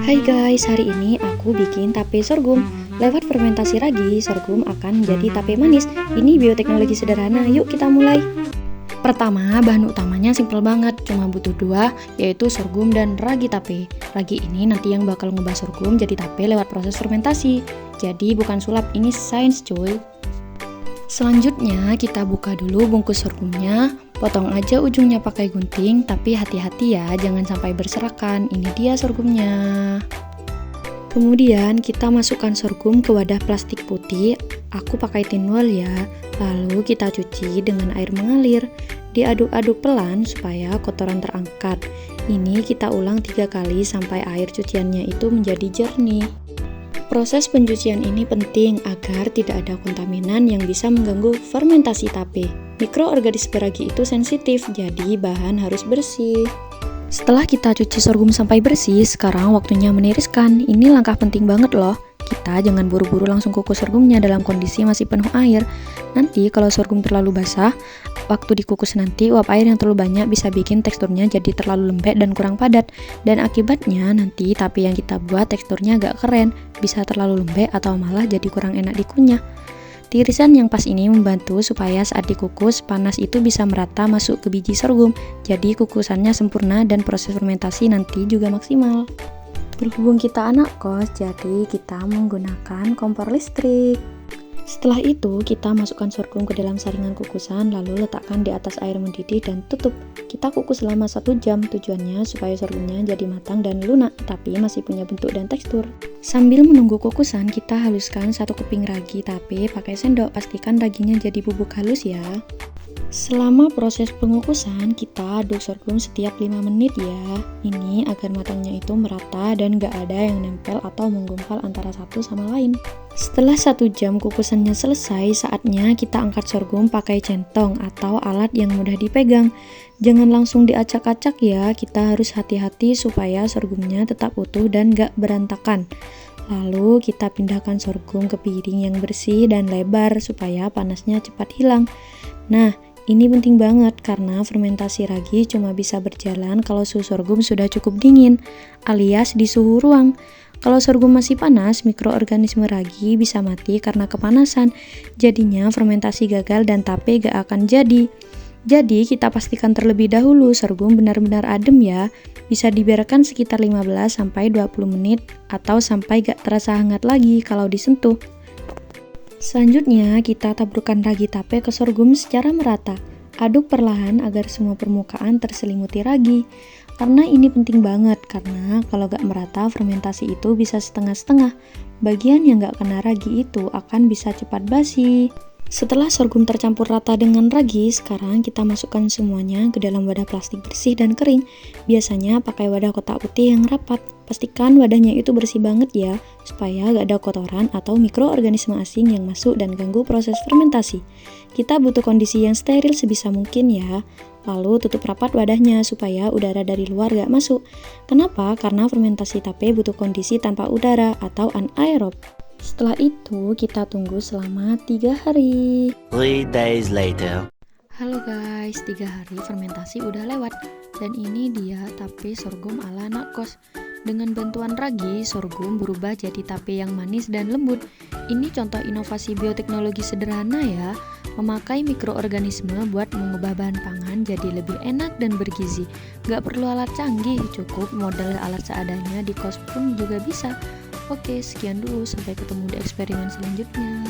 Hai guys, hari ini aku bikin tape sorghum. Lewat fermentasi ragi, sorghum akan menjadi tape manis. Ini bioteknologi sederhana, yuk kita mulai. Pertama, bahan utamanya simple banget, cuma butuh dua, yaitu sorghum dan ragi tape. Ragi ini nanti yang bakal ngubah sorghum jadi tape lewat proses fermentasi. Jadi bukan sulap, ini sains cuy. Selanjutnya kita buka dulu bungkus sorghumnya. Potong aja ujungnya pakai gunting, tapi hati-hati ya, jangan sampai berserakan. Ini dia sorghumnya. Kemudian kita masukkan sorghum ke wadah plastik putih. Aku pakai tin wall ya. Lalu kita cuci dengan air mengalir. Diaduk-aduk pelan supaya kotoran terangkat. Ini kita ulang 3 kali sampai air cuciannya itu menjadi jernih. Proses pencucian ini penting agar tidak ada kontaminan yang bisa mengganggu fermentasi tape. Mikroorganisme ragi itu sensitif, jadi bahan harus bersih. Setelah kita cuci sorghum sampai bersih, sekarang waktunya meniriskan. Ini langkah penting banget loh. Kita jangan buru-buru langsung kukus sorghumnya dalam kondisi masih penuh air. Nanti kalau sorghum terlalu basah, waktu dikukus nanti uap air yang terlalu banyak bisa bikin teksturnya jadi terlalu lembek dan kurang padat. Dan akibatnya nanti tape yang kita buat teksturnya agak keren, bisa terlalu lembek atau malah jadi kurang enak dikunyah. Tirisan yang pas ini membantu supaya saat dikukus, panas itu bisa merata masuk ke biji sorghum. Jadi kukusannya sempurna dan proses fermentasi nanti juga maksimal. Berhubung kita anak kos, jadi kita menggunakan kompor listrik. Setelah itu, kita masukkan sorghum ke dalam saringan kukusan, lalu letakkan di atas air mendidih dan tutup. Kita kukus selama 1 jam, tujuannya supaya sorghumnya jadi matang dan lunak, tapi masih punya bentuk dan tekstur. Sambil menunggu kukusan, kita haluskan 1 keping ragi tape pakai sendok. Pastikan raginya jadi bubuk halus ya. Selama proses pengukusan, kita aduk sorghum setiap 5 menit ya. Ini agar matangnya itu merata dan gak ada yang nempel atau menggumpal antara satu sama lain. Setelah 1 jam kukusannya selesai, saatnya kita angkat sorghum pakai centong atau alat yang mudah dipegang. Jangan langsung diacak-acak ya, kita harus hati-hati supaya sorghumnya tetap utuh dan gak berantakan. Lalu kita pindahkan sorghum ke piring yang bersih dan lebar supaya panasnya cepat hilang. Nah, ini penting banget karena fermentasi ragi cuma bisa berjalan kalau suhu sorghum sudah cukup dingin, alias di suhu ruang. Kalau sorghum masih panas, mikroorganisme ragi bisa mati karena kepanasan. Jadinya fermentasi gagal dan tape gak akan jadi. Jadi kita pastikan terlebih dahulu sorghum benar-benar adem ya. Bisa dibiarkan sekitar 15-20 menit atau sampai gak terasa hangat lagi kalau disentuh. Selanjutnya, kita taburkan ragi tape ke sorghum secara merata. Aduk perlahan agar semua permukaan terselimuti ragi. Karena ini penting banget, karena kalau gak merata, fermentasi itu bisa setengah-setengah. Bagian yang gak kena ragi itu akan bisa cepat basi. Setelah sorghum tercampur rata dengan ragi, sekarang kita masukkan semuanya ke dalam wadah plastik bersih dan kering. Biasanya pakai wadah kotak putih yang rapat. Pastikan wadahnya itu bersih banget ya, supaya gak ada kotoran atau mikroorganisme asing yang masuk dan ganggu proses fermentasi. Kita butuh kondisi yang steril sebisa mungkin ya. Lalu tutup rapat wadahnya supaya udara dari luar gak masuk. Kenapa? Karena fermentasi tape butuh kondisi tanpa udara atau anaerob. Setelah itu kita tunggu selama 3 hari. 3 days later. Halo guys, 3 hari fermentasi udah lewat. Dan ini dia tape sorghum ala anak kos. Dengan bantuan ragi, sorghum berubah jadi tape yang manis dan lembut. Ini contoh inovasi bioteknologi sederhana ya. Memakai mikroorganisme buat mengubah bahan pangan jadi lebih enak dan bergizi. Gak perlu alat canggih, cukup modal alat seadanya di kos pun juga bisa. Oke, sekian dulu. Sampai ketemu di eksperimen selanjutnya.